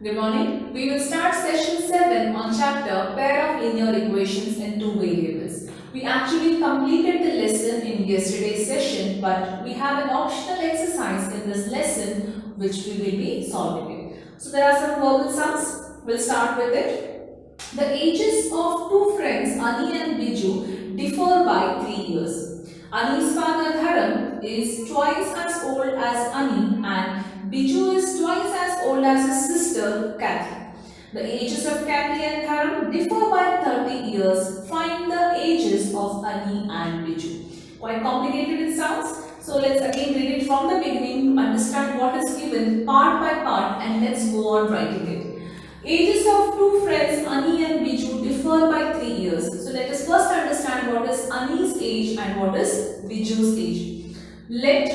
Good morning. We will start session 7 on chapter pair of linear equations in two variables. We actually completed the lesson in yesterday's session, but we have an optional exercise in this lesson which we will be solving it. So there are some verbal sums. We'll start with it. The ages of two friends Ani and Biju differ by 3 years. Ani's father Dharam is twice as old as Ani and Biju is twice as old as his sister Kathy. The ages of Kathy and Dharam differ by 30 years. Find the ages of Ani and Biju. Quite complicated it sounds. So let's again read it from the beginning to understand what is given part by part, and let's go on writing it. Ages of two friends Ani and Biju differ by 3 years. So let us first understand what is Ani's age and what is Biju's age. Let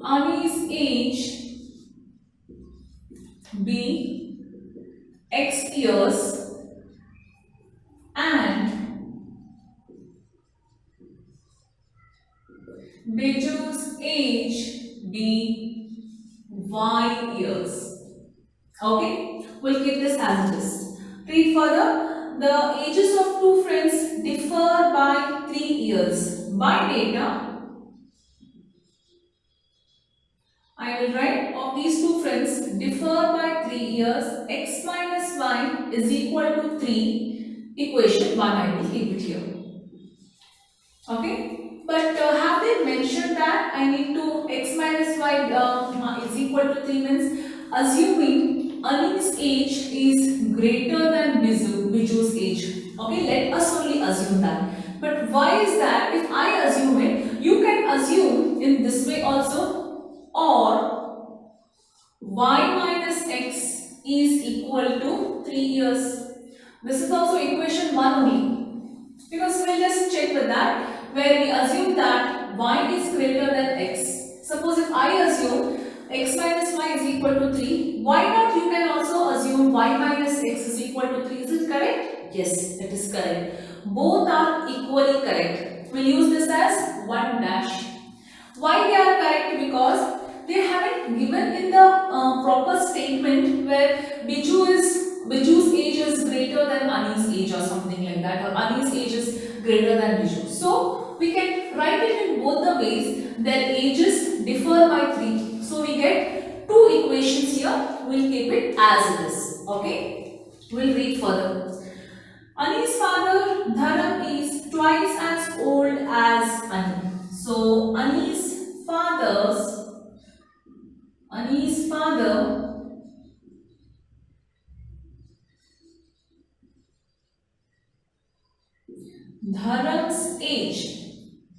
Ani's age be x years and Biju's age be y years. Okay, we'll keep this as it is. Read further. The ages of two friends differ by 3 years. By data, I will write of these two friends differ by 3 years. X minus y is equal to 3. Equation 1 I will keep it here. Okay. But have they mentioned that I need to x minus y is equal to 3 means assuming Ani's age is greater than Biju's age. Okay, let us only assume that. But why is that? If I assume it, you can assume in this way also, or y minus x is equal to 3 years. This is also equation 1 only. Because we'll just check with that, where we assume that y is greater than x. Suppose if I assume x minus y is equal to 3, why not you can also assume y minus x is equal to 3. Is it correct? Yes, it is correct. Both are equally correct. We'll use this as 1 dash. Why they are correct? Because they haven't given in the proper statement where Biju's age is greater than Ani's age or something like that, or Ani's age is greater than Biju. So we can write it in both the ways. Their ages differ by 3. So we get two equations here. We'll keep it as it is. Okay. We'll read further. Ani's father Dharam is twice as old as Ani. So Ani's father Dharam's age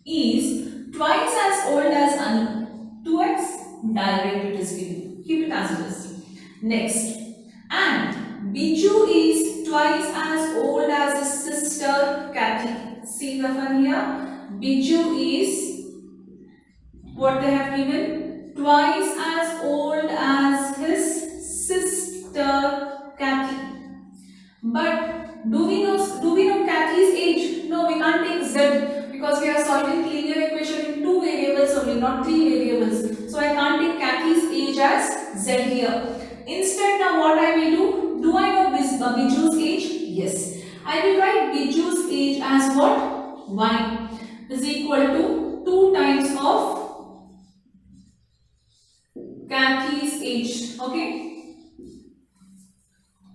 is twice as old as Ani. 2x direct it is given. Keep it as it is. Next. And Biju is twice as old as his sister Kathy. See the fun here. Biju is what they have given? Twice as old as his sister Kathy. But do we know Kathy's age? No, we can't take z because we are solving linear equation in two variables only, not 3 variables. So I can't take Kathy's age as z here. Instead, now what I will do I know Biju's age? Yes. I will write Biju's age as what? Y is equal to 2 times of Kathy's age. Okay.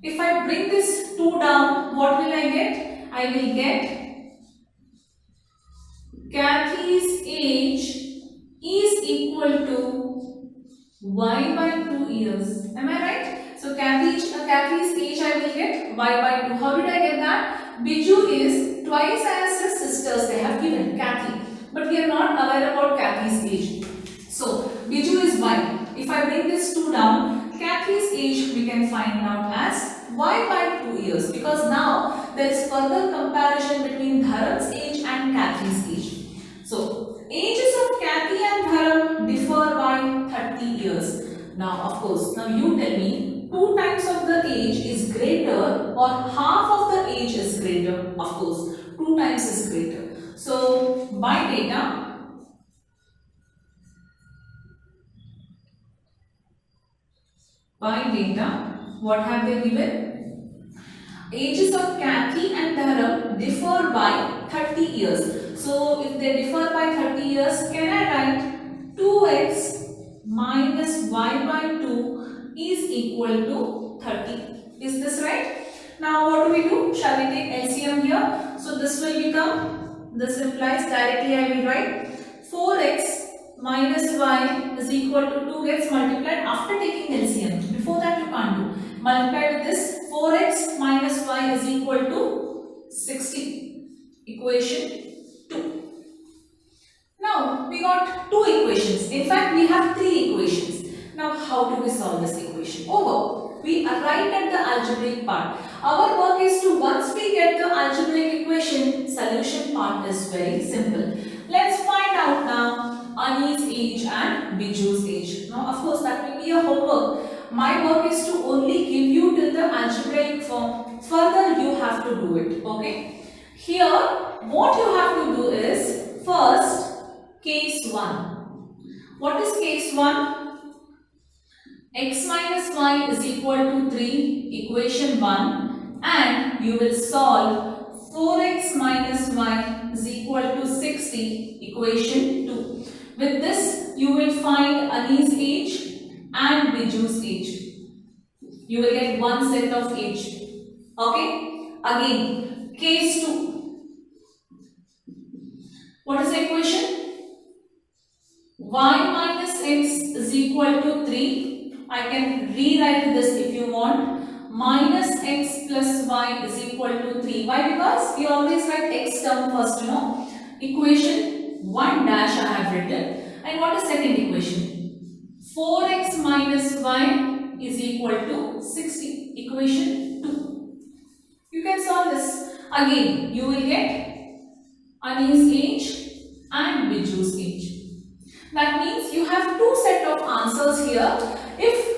If I bring this 2 down, what will I get? I will get Kathy's age is equal to y by 2 years. Am I right? So Kathy's age I will get y by 2. How did I get that? Biju is twice as his sisters they have given, Kathy. But we are not aware about Kathy's age. So Biju is y. If I bring this 2 down, Kathy's age we can find out as y by 2 years. Because now there is further comparison between Dharam's age and Kathy's age. So ages of Kathy and Dharam differ by 30 years. Now of course, now you tell me 2 times of the age is greater or half of the age is greater. Of course, 2 times is greater. So by data, by data. What have they given? Ages of Kathy and Dharam differ by 30 years. So if they differ by 30 years, can I write 2x minus y by 2 is equal to 30. Is this right? Now what do we do? Shall we take LCM here? So this will become, this implies directly I will write 4x minus y is equal to 2 gets multiplied after taking LCM. Before that you can't do. Multiply with this, 4x minus y is equal to 60. Equation 2. Now we got two equations. In fact, we have three equations. Now how do we solve this equation? Over. We are right at the algebraic part. Our work is to, once we get the algebraic equation, solution part is very simple. Let's find out now Ani's age and Biju's age. Now of course that will be a homework. My work is to only give you till the algebraic form. Further you have to do it. Okay. Here what you have to do is first case 1. What is case 1? X minus y is equal to 3, equation 1, and you will solve 4x minus y is equal to 60, equation 2. With this you will find Ani's age and Biju's age. You will get one set of age. Okay? Again, case 2. What is the equation? Y minus x is equal to 3. I can rewrite this if you want. Minus x plus y is equal to 3. Why? Because we always write x term first, you know. Equation 1 dash I have written. And what is second equation? 4x minus y is equal to 60. Equation 2. You can solve this. Again, you will get Ani's age and Biju's age. That means you have two set of answers here. If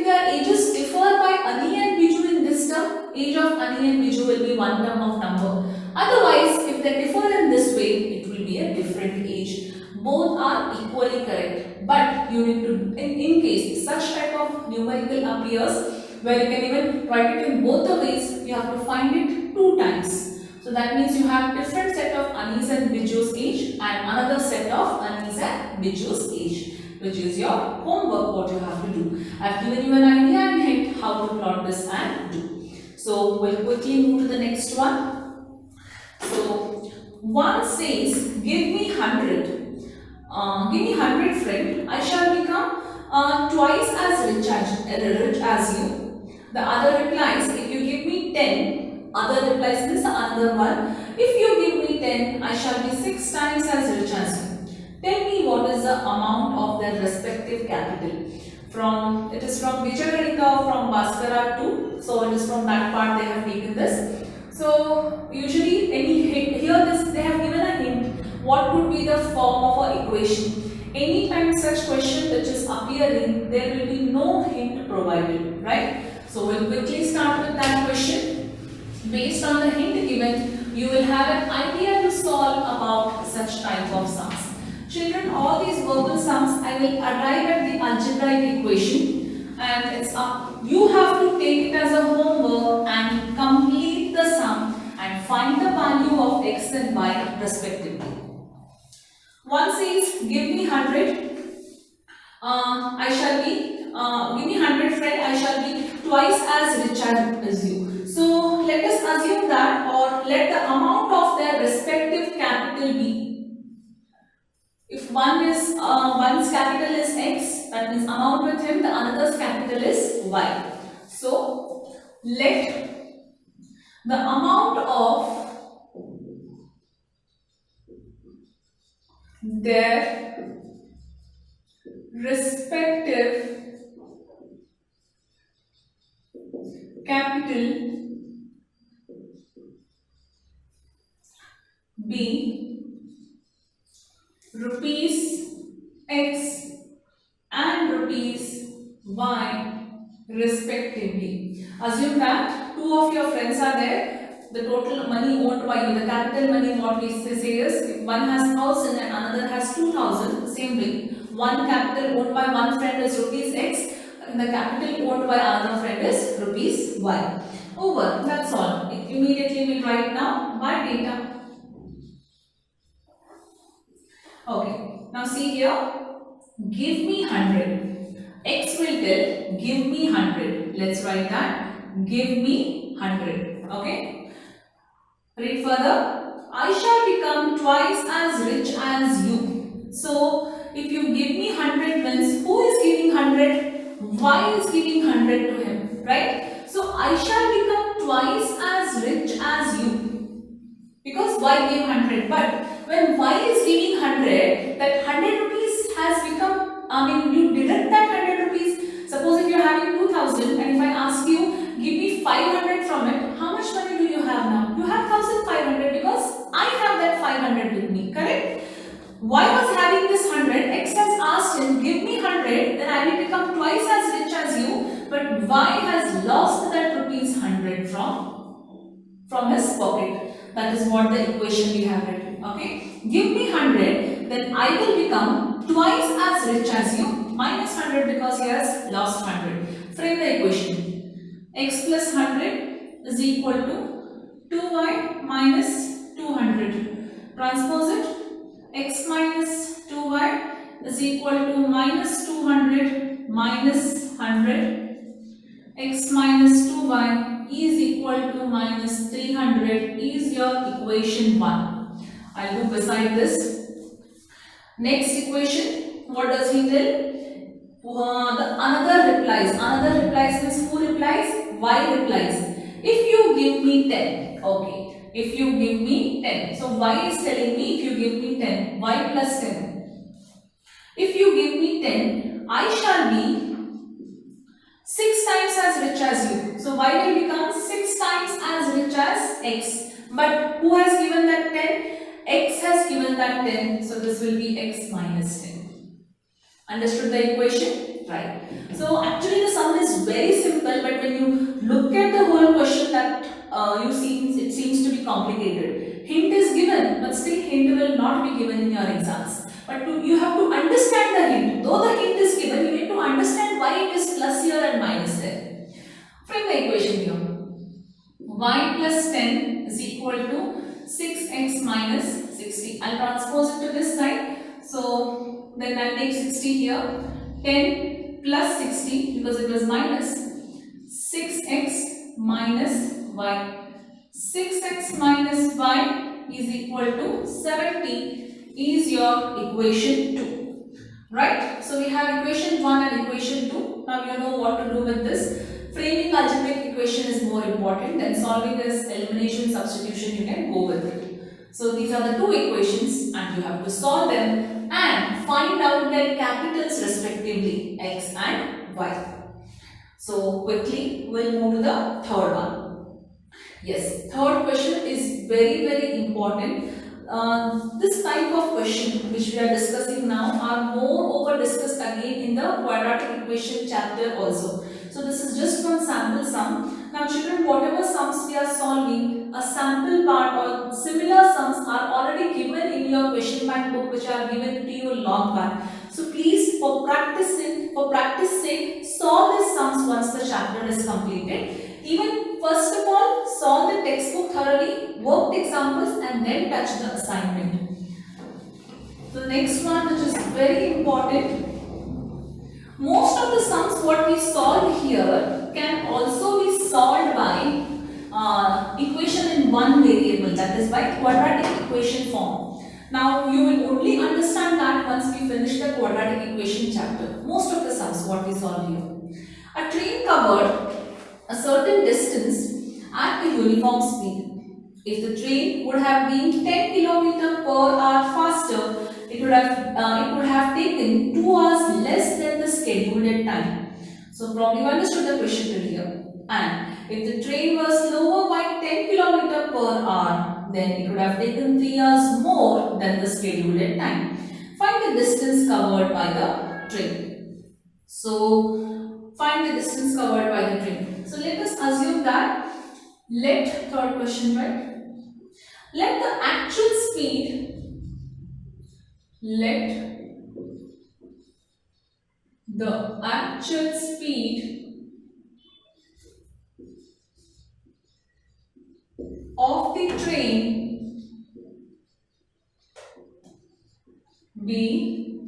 their ages differ by Ani and Biju in this term, age of Ani and Biju will be one term of number. Otherwise, if they differ in this way, it will be a different age. Both are equally correct. But you need to, in case such type of numerical appears, where you can even write it in both the ways, you have to find it 2 times. So that means you have different set of Ani's and Biju's age and another set of Ani's and Biju's age, which is your homework, what you have to do. I have given you an idea and hint how to plot this and do. So we'll quickly move to the next one. So one says, give me 100. Give me 100 friend, I shall become twice as rich as you. The other replies, if you give me 10, other replies this another one. If you give me 10, I shall be 6 times as rich as you. Tell me what is the amount of their respective capital. It is from Vijayagarika, from Bhaskara too. So it is from that part they have taken this. So usually here they have given a hint. What would be the form of an equation? Anytime such question which is appearing, there will be no hint provided, right? So we'll quickly start with that question. Based on the hint given, you will have an idea to solve about such type of sums. Children, all these verbal sums, I will arrive at the algebraic equation and it's up. You have to take it as a homework and complete the sum and find the value of x and y respectively. One says, give me 100, give me 100 friend, I shall be twice as rich as you. So let us assume that, or let the amount of their respective capital be. If one's capital is x, that means amount with him, the another's capital is y. So let the amount of their respective capital be rupees x and rupees y respectively. Assume that two of your friends are there. The total money owed by you, the capital money, what we say is, if one has 1000 and another has 2000, same way. One capital owned by one friend is rupees x, in the capital owned by another friend is rupees y. Over. That's all. Immediately we'll write now by data. Okay. Now see here. Give me 100. X will tell give me 100. Let's write that. Give me 100. Okay. Read further. I shall become twice as rich as you. So, if you give me 100 means who is giving 100? Y is giving 100 to him, right? So, I shall become twice as rich as you. Because Y gave 100. But when Y is giving 100, that 100 rupees has become, you deduct that 100 rupees. Suppose if you are having 2000 and if I ask you, give me 500 from it, how much money do you have now? You have 1500 because I have that 500 with me, correct? Y was having this 100, X has asked him, give me 100, then I will become twice as rich as you, but Y has lost that rupees 100 from his pocket. That is what the equation we have written, okay? Give me 100, then I will become twice as rich as you, minus 100 because he has lost 100. Frame the equation. X plus 100 is equal to 2y minus 200. Transpose it. X minus 2y is equal to minus 200 minus 100. X minus 2y is equal to minus 300 is your equation 1. I'll do beside this. Next equation, what does he tell? Another replies means who replies? Y replies. If you give me 10, okay. If you give me 10, so Y is telling me if you give me 10, Y plus 10. If you give me 10, I shall be 6 times as rich as you. So Y will become 6 times as rich as X. But who has given that 10? X has given that 10. So this will be X minus 10. Understood the equation? Right. So actually the sum is very simple, but when you look at the whole question that you see, it seems to be complicated. Hint is given, but still hint will not be given in your exams. But you have to understand the hint. Though the hint is given, you need to understand why it is plus here and minus there. Frame the equation here. Y plus 10 is equal to 6x minus 60. I'll transpose it to this side. So then I'll take 60 here. 10 plus 60 because it was minus 6x minus y. 6x minus y is equal to 70 is your equation 2. Right? So we have equation 1 and equation 2. Now you know what to do with this. Framing algebraic equation is more important than solving this elimination substitution. You can go with it. So these are the two equations and you have to solve them and find out their capitals respectively, x and y. So quickly we'll move to the third one. Yes, third question is very important. This type of question which we are discussing now are more over discussed again in the quadratic equation chapter also. So this is just one sample sum. Now children, whatever sums we are solving, a sample part or similar sums are already given in your question bank book which are given to you long back. So please for practice sake solve these sums once the chapter is completed. Even first of all solve the textbook thoroughly, work examples and then touch the assignment. So the next one which is very important. Most of the sums what we solve here can also be solved by equation in one variable, that is by quadratic equation form. Now you will only understand that once we finish the quadratic equation chapter. Most of the sums what we solve here. A train covered a certain distance at a uniform speed. If the train would have been 10 km per hour faster, it would have taken 2 hours less than the scheduled time. So probably you understood the question till here. And if the train was slower by 10 km per hour, then it would have taken 3 hours more than the scheduled time. Find the distance covered by the train. So find the distance covered by the train. So let us assume that third question, right? Let the actual speed the actual speed of the train be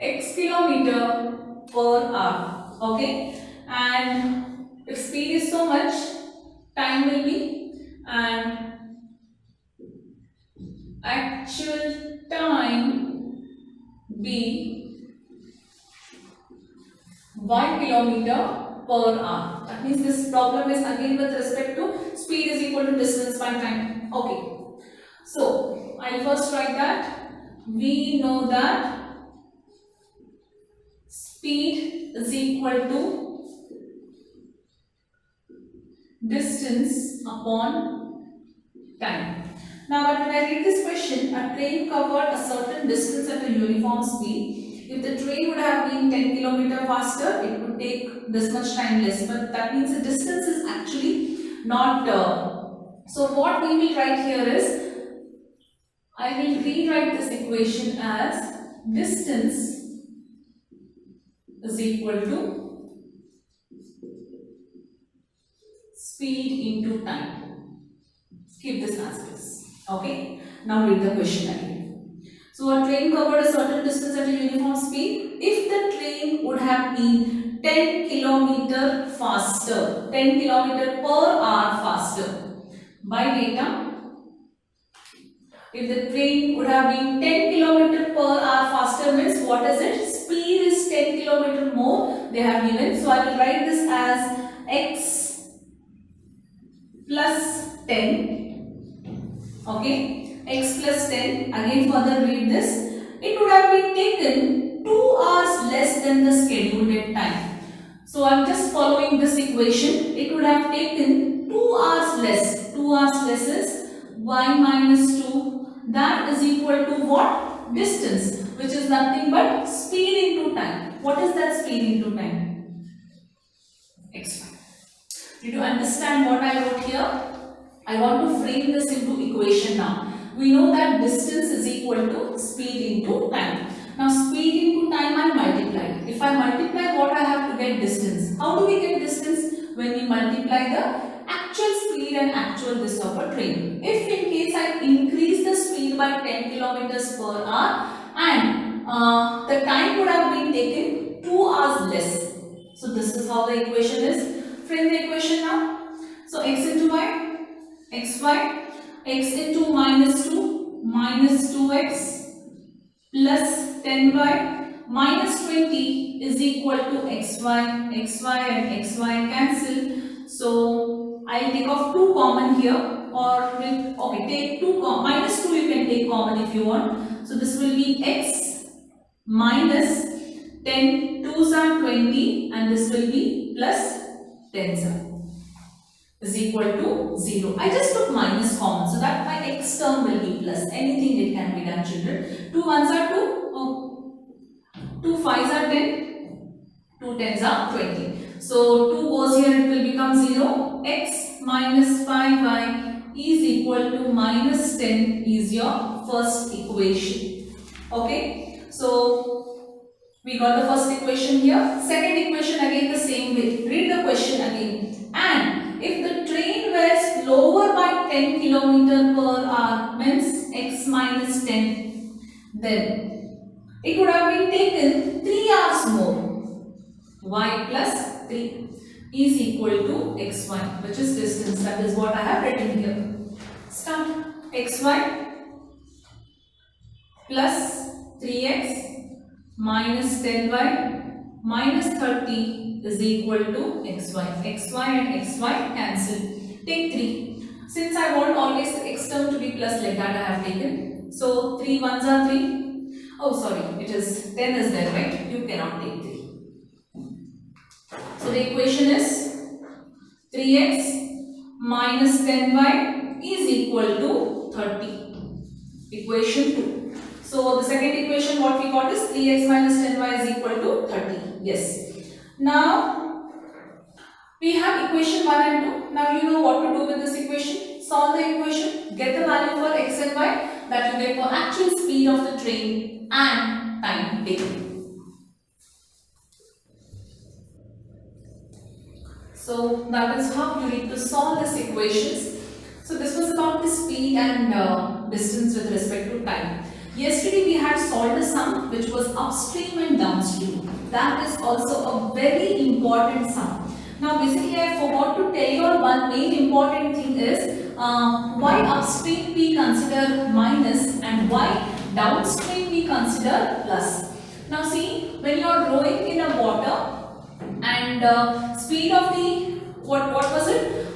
x kilometer per hour. Okay, and if speed is so much, time will be, and actual time be 1 kilometer per hour. That means this problem is again with respect to speed is equal to distance by time. Okay, so I'll first write that. We know that speed is equal to distance upon time. Now, but when I read this question, a train covered a certain distance at a uniform speed. If the train would have been 10 km faster, it would take this much time less. But that means the distance is actually not. So what we will write here is, I will rewrite this equation as distance is equal to speed into time. Keep this as this. Okay. Now read the question again. So a train covered a certain distance at a uniform speed. If the train would have been 10 km faster, 10 km per hour faster. By data, if the train would have been 10 km per hour faster means what is it? Speed is 10 km more they have given. So I will write this as x plus 10. Okay, x plus 10. Again further read this. It would have been taken 2 hours less than the scheduled time. So I am just following this equation. It would have taken 2 hours less. 2 hours less is y minus 2. That is equal to what? Distance, which is nothing but speed into time. What is that speed into time? X. Did you understand what I wrote here? I want to frame this into equation now. We know that distance is equal to speed into time. Now speed into time I multiplied. If I multiply what I have to get distance. How do we get distance? When we multiply the actual speed and actual distance of a train. If in case I increase the speed by 10 kilometers per hour and the time would have been taken 2 hours less. So this is how the equation is. Frame the equation now. So x into y, xy, x into minus 2, minus 2x plus 10y minus 20 is equal to xy, xy and xy cancel. So I'll take off 2 common here, or okay, take 2 minus 2 you can take common if you want. So this will be x minus 10, 2s are 20 and this will be plus 10s is equal to 0. I just took minus common so that my x term will be plus. Anything it can be done, children. 2 1s are 2, 2 5s are 10, 2 10s are 20. So 2 goes here, it will become 0. X minus 5y is equal to minus 10 is your first equation. Okay. So we got the first equation here. Second equation again the same way. Read the question again. And if the train were slower by 10 km per hour means x minus 10, then it would have been taken 3 hours more. Y plus 3 is equal to xy, which is distance. That is what I have written here. Start. Xy plus 3x minus 10y minus 30 is equal to xy. Xy and xy cancel. Take 3. Since I want always the x term to be plus, like that I have taken. So 3 1s are 3. Oh sorry, it is 10 is there, right? You cannot take 3. So the equation is 3x minus 10y is equal to 30. Equation 2. So the second equation what we got is 3x minus 10y is equal to 30. Yes. Now we have equation 1 and 2. Now you know what to do with this equation. Solve the equation. Get the value for x and y that you get for actual speed of the train and time taken. So that is how you need to solve these equations. So this was about the speed and distance with respect to time. Yesterday we had solved a sum which was upstream and downstream. That is also a very important sum. Now basically I forgot to tell you one main important thing is why upstream we consider minus and why downstream we consider plus. Now see, when you are rowing in a water and speed of the what was it?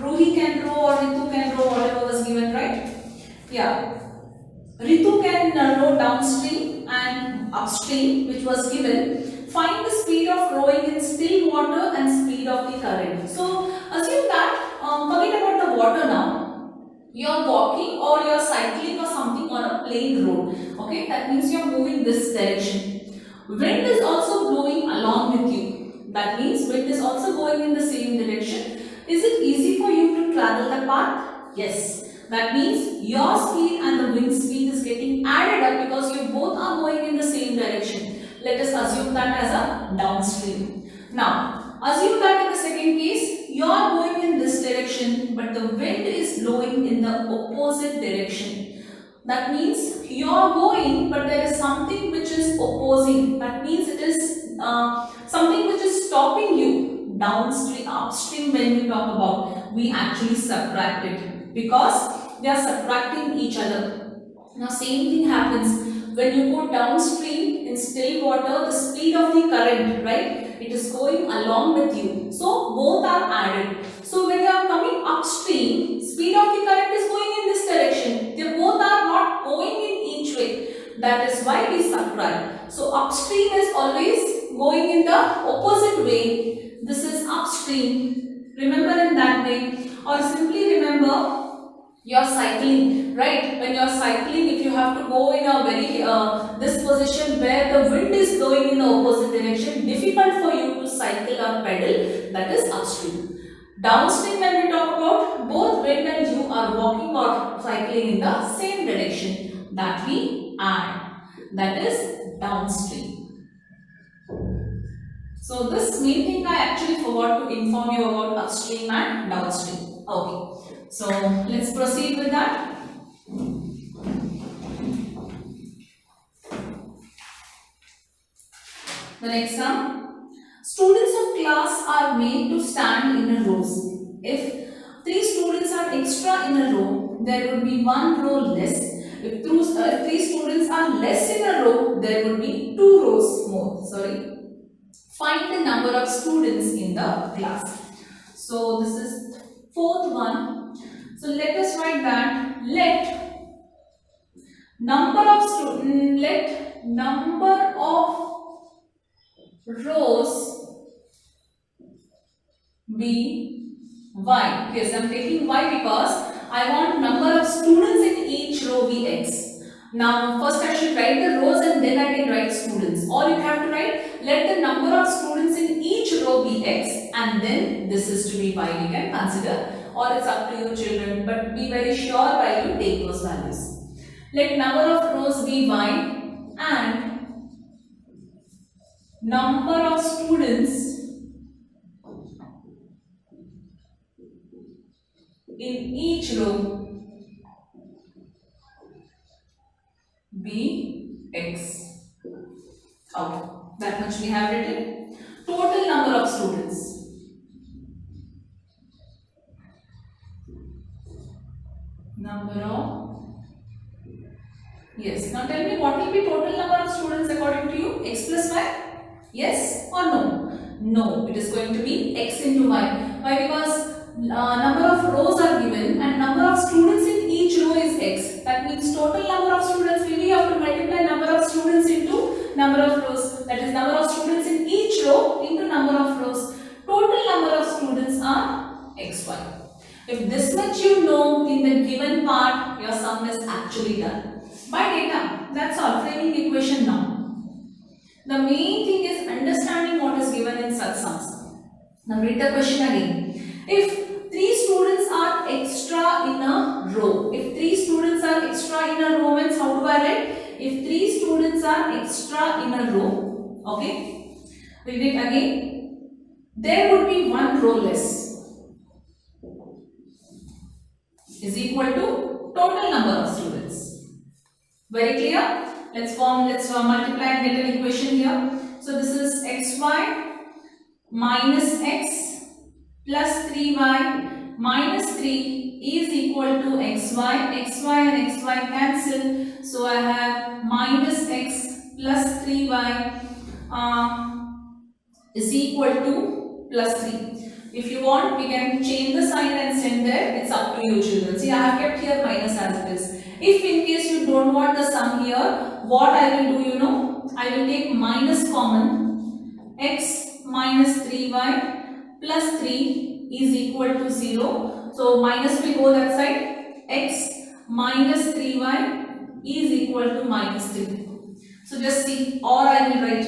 Ruhi can row or Ritu can row, whatever was given, right? Yeah. Ritu can row downstream and upstream, which was given. Find the speed of rowing in still water and speed of the current. So assume that, forget about the water now. You are walking or you are cycling or something on a plain road. Okay, that means you are moving this direction. Wind is also blowing along with you. That means wind is also going in the same direction. Is it easy for you to travel the path? Yes. That means your speed and the wind speed is getting added up because you both are going in the same direction. Let us assume that as a downstream. Now, assume that in the second case, you are going in this direction but the wind is blowing in the opposite direction. That means you are going but there is something which is opposing. That means it is something which is stopping you. Downstream, upstream, when we talk about, we actually subtract it because they are subtracting each other. Now same thing happens when you go downstream in still water, the speed of the current, right? It is going along with you. So both are added. So when you are coming upstream, speed of the current is going in this direction. They both are not going in each way. That is why we subtract. So upstream is always going in the opposite way. This is upstream. Remember in that way. Or simply remember, you are cycling, right? When you are cycling, if you have to go in a very this position where the wind is blowing in the opposite direction, difficult for you to cycle or pedal, that is upstream. Downstream, when we talk about, both wind and you are walking or cycling in the same direction, that we add, that is downstream. So this main thing I actually forgot to inform you about upstream and downstream. Okay, so let's proceed with that. The next sum. Students of class are made to stand in a rows. If 3 students are extra in a row, there would be 1 row less. If 3 students are less in a row, there would be 2 rows more. Find the number of students in the class. So this is fourth one. So let us write that. Let number of rows be y. Yes, I am taking y because I want number of students in each row be x. Now first I should write the rows and then I can write students. Or you have to write let the number of students in each row be x and then this is to be y we can consider, or it's up to you children, but be very sure while you take those values. Let number of rows be y and number of students in each row be x. Okay, that much we have written. Total number of students. Yes, now tell me what will be total number of students according to you? X plus y? Yes or no? No, it is going to be x into y. Why? Because number of rows are given and number of students in each row is x. That means total number of students will be, you have to multiply number of students into number of rows. That is number of students in each row into number of rows. Total number of students are xy. If this much you know in the given part, your sum is actually done. By data, that's all. Framing equation now. The main thing is understanding what is given in such sums. Now read the question again. If 3 students are extra in a row. If 3 students are extra in a row means how do I write? If 3 students are extra in a row. Okay. Read it again. there would be one row less, is equal to total number of students. Very clear? Let's multiply and get an equation here. So this is xy minus x plus 3y minus 3 is equal to xy. Xy and xy cancel. So I have minus x plus 3y is equal to plus 3. If you want, we can change the sign and send there. It's up to you, children. See, I have kept here minus as it is. If in case you don't want the sum here, what I will do, you know, I will take minus common. X minus 3y plus 3 is equal to 0. So minus will go that side. X minus 3y is equal to minus 3. So just see, or I will write.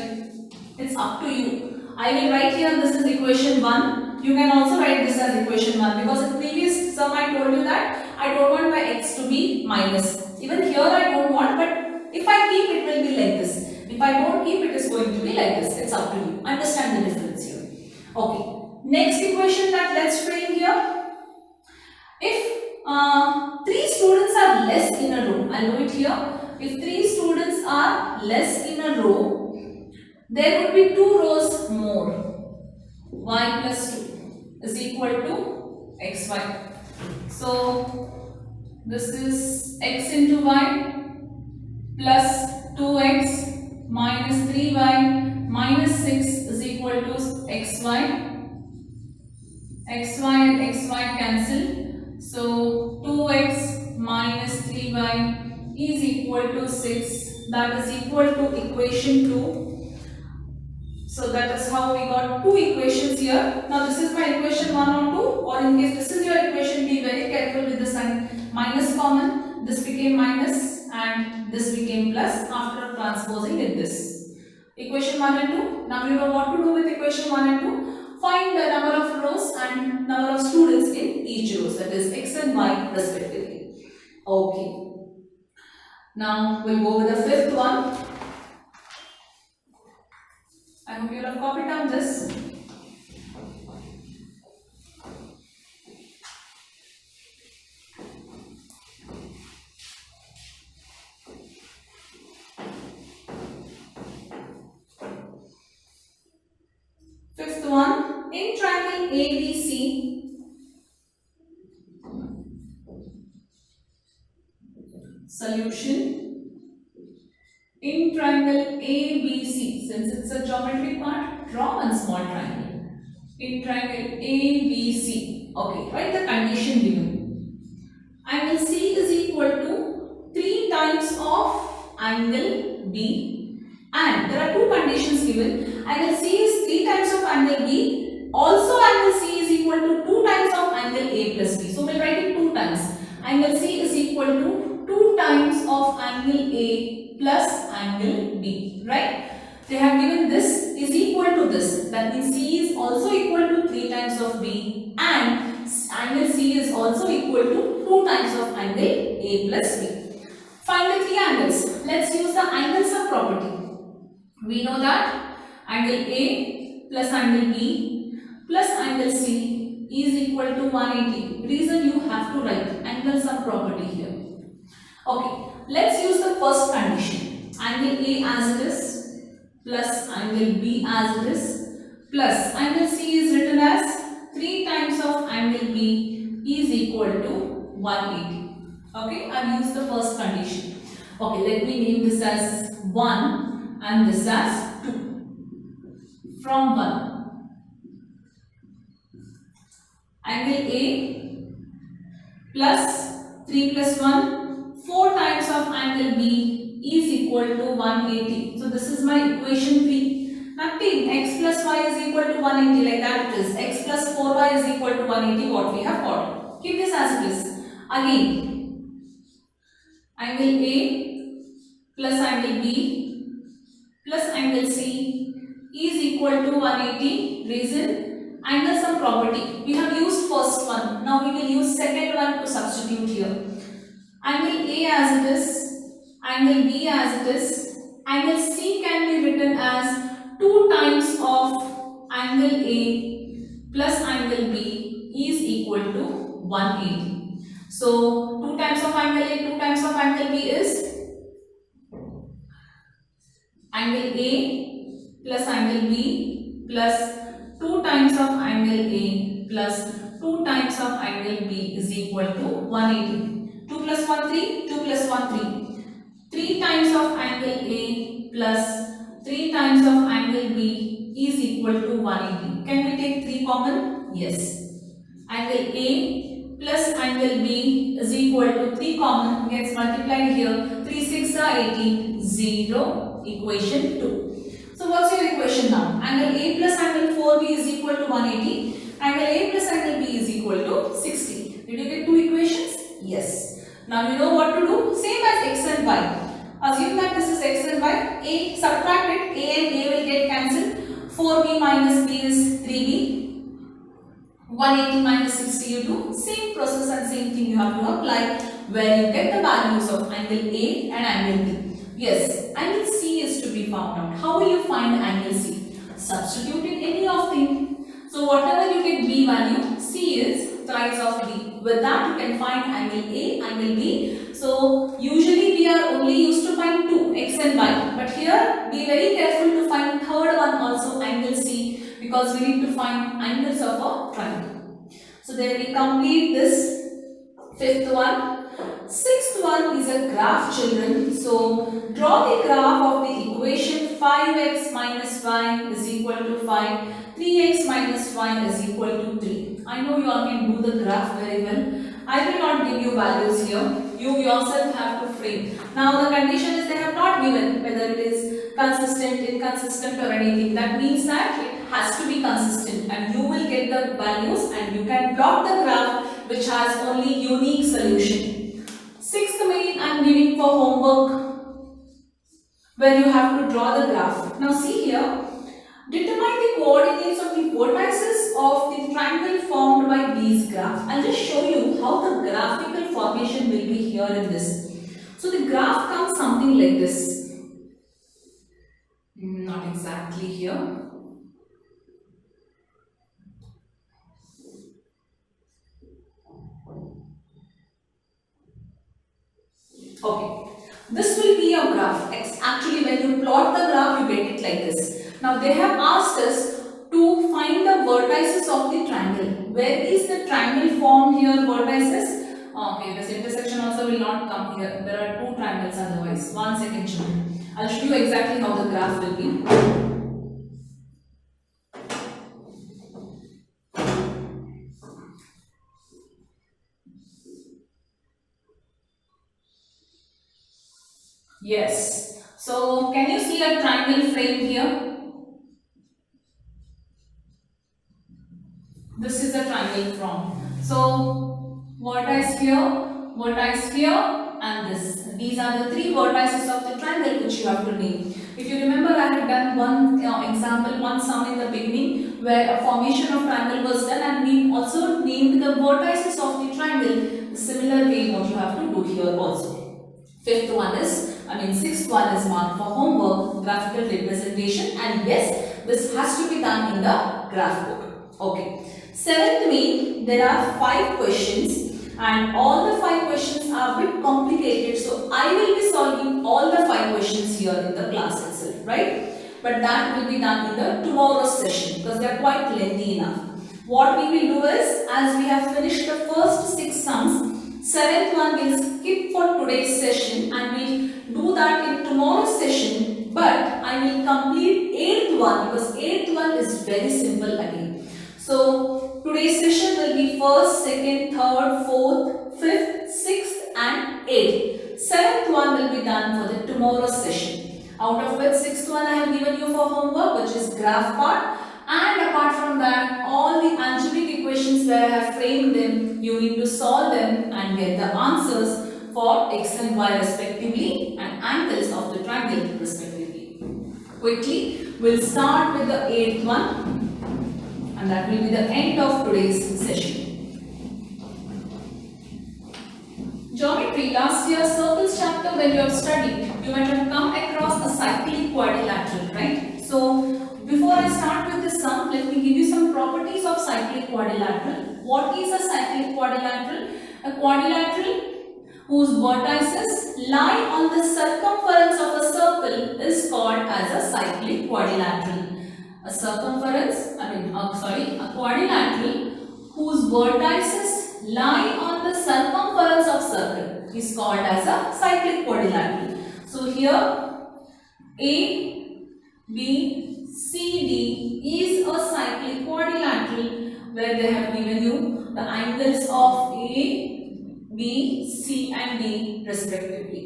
It's up to you. I will write here, this is equation 1. You can also write this as equation 1 because in previous sum I told you that I don't want my x to be minus. Even here I don't want, but if I keep it will be like this. If I don't keep, it is going to be like this. It's up to you. Understand the difference here. Okay. Next equation that let's frame here. If 3 students are less in a row, I'll do it here. If 3 students are less in a row, there would be 2 rows more. Y plus 2 is equal to xy. So this is x into y plus 2x minus 3y minus 6 is equal to xy. Xy and xy cancel. So 2x minus 3y is equal to 6. That is equal to equation 2. So that is how we got 2 equations here. Now this is my equation 1 or 2, or in case this is your equation, be very careful with the sign. Minus common, this became minus and this became plus after transposing in this. Equation 1 and 2. Now you know what to do with equation 1 and 2. Find the number of rows and number of students in each row, that is x and y respectively. Okay. Now we'll go with the 5th one. I hope you have copied down this. Fifth one, in triangle ABC, solution. In triangle ABC, since it's a geometry part, draw one small triangle. In triangle ABC, okay, write the condition given. Angle C is equal to 3 times of angle B, and there are 2 conditions given. Angle C is 3 times of angle B. Also, angle C is equal to 2 times of angle A plus B. So we'll write it 2 times. Angle C is equal to 2 times of angle A plus angle B, right? They have given this is equal to this. That means C is also equal to 3 times of B and angle C is also equal to 2 times of angle A plus B. Find the 3 angles. Let's use the angle sum property. We know that angle A plus angle B plus angle C is equal to 180. Reason you have to write angle sum property here. Okay. Let's use the first condition. Angle A as it is plus angle B as it is plus angle C is written as 3 times of angle B is equal to 180. Okay, I've used the first condition. Okay, let me name this as 1 and this as 2. From 1, angle A plus 3 plus 1. 4 times of angle B is equal to 180. So this is my equation 3. Nothing. X plus y is equal to 180, like that it is. X plus 4y is equal to 180, what we have got. Keep this as it is. Again, angle A plus angle B plus angle C is equal to 180. Reason, angle sum property. We have used first one. Now we will use second one to substitute here. Angle A as it is, angle B as it is, angle C can be written as 2 times of angle A plus angle B is equal to 180. So 2 times of angle A, 2 times of angle B is angle A plus angle B plus 2 times of angle A plus 2 times of angle B is equal to 180. 2 plus 1 3, 2 plus 1 3. 3 times of angle A plus 3 times of angle B is equal to 180. Can we take 3 common? Yes. Angle A plus angle B is equal to 3 common gets multiplied here. 3 6 are 18. 0. Equation 2. So what's your equation now? Angle A plus angle 4B is equal to 180. Angle A plus angle B is equal to 60. Did you get 2 equations? Yes. Now you know what to do. Same as x and y. Assume that this is x and y. A, subtract it. A and A will get cancelled. 4B minus B is 3B. 180 minus 60 you do. Same process and same thing you have to apply where you get the values of angle A and angle B. Yes, angle C is to be found out. How will you find angle C? Substitute in any of them. So whatever you get B value, C is thrice of B. With that you can find angle A, angle B. So usually we are only used to find 2, x and y. But here be very careful to find third one also, angle C, because we need to find angles of a triangle. So then we complete this fifth one. Sixth one is a graph, children. So draw the graph of the equation 5x minus y is equal to 5, 3x minus y is equal to 3. I know you all can do the graph very well. I will not give you values here. You yourself have to frame. Now the condition is they have not given whether it is consistent, inconsistent or anything. That means that it has to be consistent and you will get the values and you can plot the graph which has only unique solution. Sixth main I am giving for homework where you have to draw the graph. Now see here, determine the coordinates of the vertices of the triangle formed by these graphs. I'll just show you how the graphical formation will be here in this. So the graph comes something like this. Not exactly here. Okay, this will be a graph. Actually, when you plot the graph, you get it like this. Now, they have asked us to find the vertices of the triangle. Where is the triangle formed here, vertices? Okay, this intersection also will not come here. There are 2 triangles otherwise. 1 second, children. I'll show you exactly how the graph will be. Yes. So, can you see a triangle frame here? This is a triangle frame. So, vertex here and this. These are the 3 vertices of the triangle which you have to name. If you remember, I had done one example, one sum in the beginning where a formation of triangle was done and we also named the vertices of the triangle. The similar way what you have to do here also. Sixth one is marked for homework, graphical representation, and yes, this has to be done in the graph book. Okay. Seventh main, there are 5 questions and all the 5 questions are a bit complicated. So I will be solving all the 5 questions here in the class itself, right? But that will be done in the tomorrow's session because they are quite lengthy enough. What we will do is, as we have finished the first 6 sums, 7th one will skip for today's session and we'll do that in tomorrow's session, but I will complete 8th one because 8th one is very simple again. So today's session will be 1st, 2nd, 3rd, 4th, 5th, 6th and 8th. 7th one will be done for the tomorrow's session. Out of which 6th one I have given you for homework, which is graph part. And apart from that, all the algebraic equations where I have framed them, you need to solve them and get the answers for x and y respectively and angles of the triangle respectively. Quickly, we'll start with the 8th one and that will be the end of today's session. Geometry, last year circles chapter when you have studied, you might have come across a cyclic quadrilateral, right? So, Before I start with the sum, let me give you some properties of cyclic quadrilateral. What is a cyclic quadrilateral? A quadrilateral whose vertices lie on the circumference of a circle is called as a cyclic quadrilateral. A quadrilateral whose vertices lie on the circumference of circle is called as a cyclic quadrilateral. So here A, B, C, D is a cyclic quadrilateral where they have given you the angles of A, B, C and D respectively.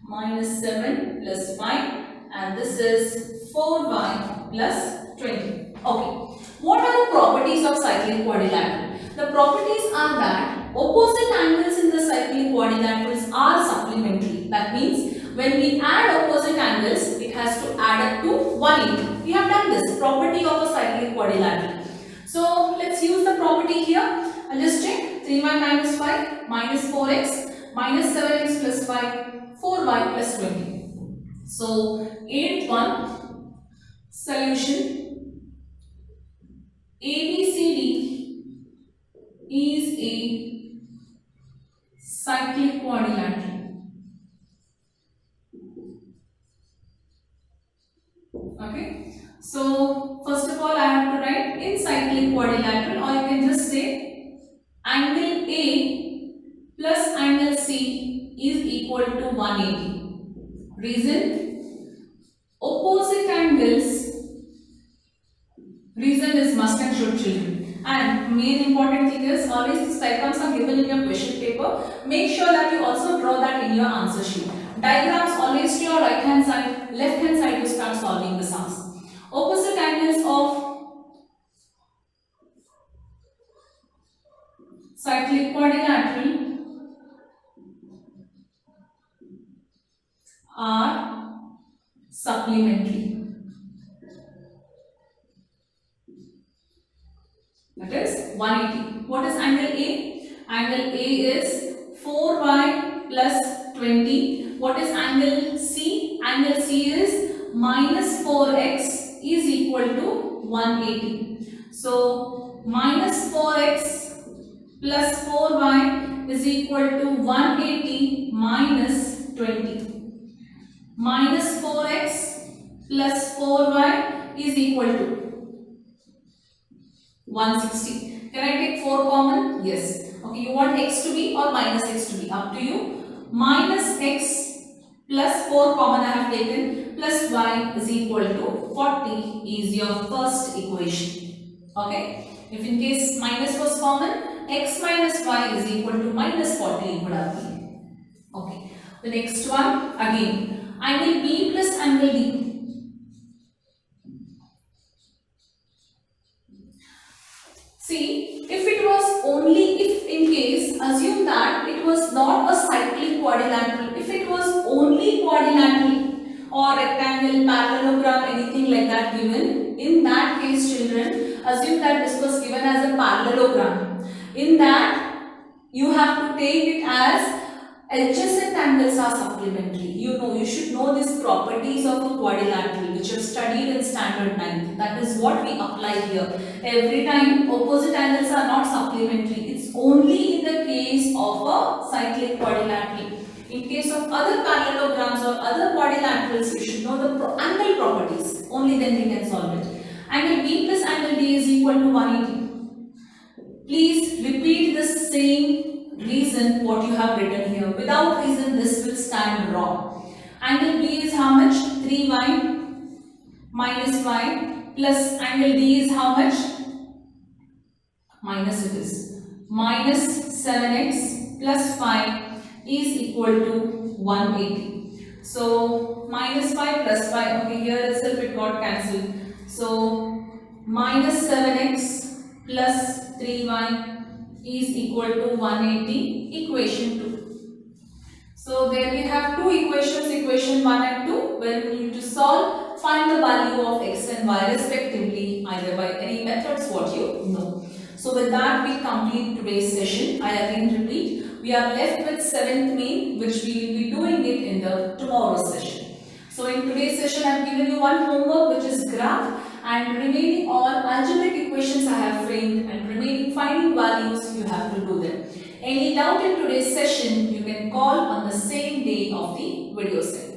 -7 plus 5 and this is 4y plus 20. Okay. What are the properties of cyclic quadrilateral? The properties are that opposite angles in the cyclic quadrilaterals are supplementary. That means when we add opposite angles, it has to add up to 180. We have done this property of a cyclic quadrilateral. So let's use the property here. I'll just check 3y minus 5 minus 4x minus 7x plus 5 4y plus 20. So 8th one solution ABCD is a cyclic quadrilateral. Okay. So first of all I have to write in cyclic quadrilateral, or you can just say angle A plus angle C is equal to 180. Reason? Opposite angles. Reason is must and should, children. And main important thing is always these diagrams are given in your question paper. Make sure that you also draw that in your answer sheet. Diagrams always to your right hand side, left hand side you start solving the sums. Opposite angles of cyclic quadrilateral are supplementary. That is 180. What is angle A? Angle A is 4y plus 20. What is angle C? Angle C is minus 4x is equal to 180. So minus 4x plus 4y is equal to 180 minus 20. Minus 4x plus 4y is equal to 160. Can I take 4 common? Yes. Okay, you want x to be or minus x to be? Up to you. Minus x plus 4 common I have taken plus y is equal to 40 is your first equation. Okay. If in case minus was common, x minus y is equal to minus 40 it would have been. Okay. The next one again. Angle B plus angle D. See, if it was only, if in case, assume that it was not a cyclic quadrilateral, if it was only quadrilateral or rectangle, parallelogram, anything like that given, in that case children, assume that this was given as a parallelogram. In that, you have to take it as adjacent angles are supplementary. You should know these properties of a quadrilateral which you have studied in standard 9. That is what we apply here. Every time opposite angles are not supplementary. It's only in the case of a cyclic quadrilateral. In case of other parallelograms or other quadrilaterals, you should know the angle properties. Only then we can solve it. Angle B plus angle D is equal to 180. Please repeat the same reason what you have written here. Without reason this will stand wrong. Angle B is how much? 3y minus y plus angle D is how much? Minus it is. Minus 7x plus 5 is equal to 180. So minus 5 plus 5. Okay, here itself it got cancelled. So minus 7x plus 3y is equal to 180, equation 2. So there we have two equations, equation 1 and 2, where we need to solve, find the value of x and y respectively, either by any methods what you know. So with that we complete today's session. I again repeat, we are left with 7th main, which we will be doing it in the tomorrow's session. So in today's session I have given you one homework which is graph, and remaining all algebraic equations I have framed and remaining finding values you have to do them. Any doubt in today's session, you can call on the same day of the video set.